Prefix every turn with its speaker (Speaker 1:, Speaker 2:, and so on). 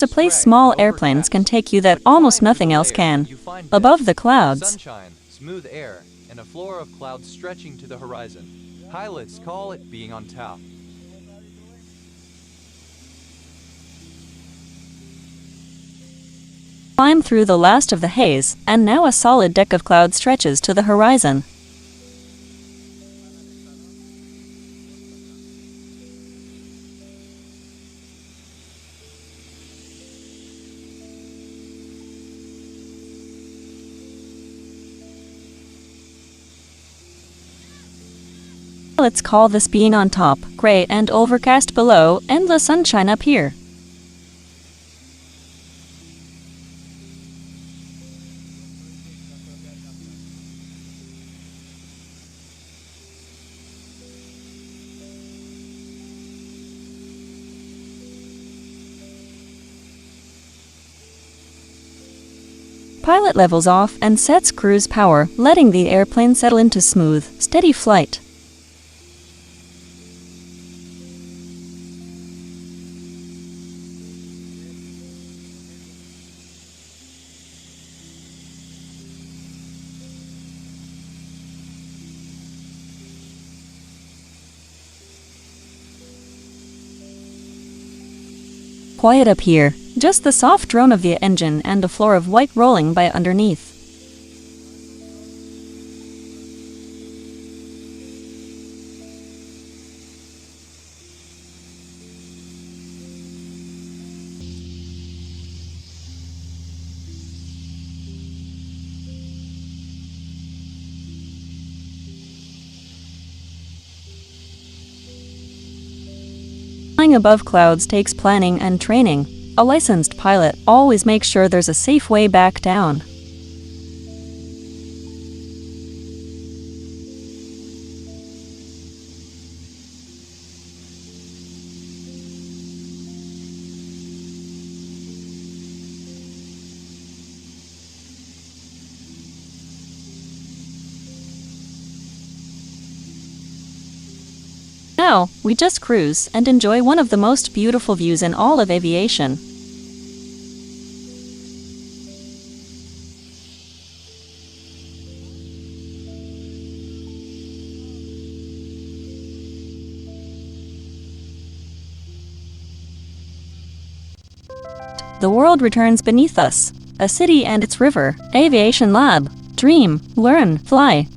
Speaker 1: To place small airplanes can take you that almost nothing else can. Above the clouds,
Speaker 2: sunshine, smooth air, and a floor of clouds stretching to the horizon. Pilots call it being on top.
Speaker 1: climb through the last of the haze, and now a solid deck of cloud stretches to the horizon. Pilots call this being on top, gray and overcast below, endless sunshine up here. Pilot levels off and sets cruise power, letting the airplane settle into smooth, steady flight. Quiet up here, just the soft drone of the engine and a floor of white rolling by underneath. Flying above clouds takes planning and training. A licensed pilot always makes sure there's a safe way back down. Now, we just cruise and enjoy one of the most beautiful views in all of aviation. The world returns beneath us. A city and its river. Aviation lab. Dream, learn, fly.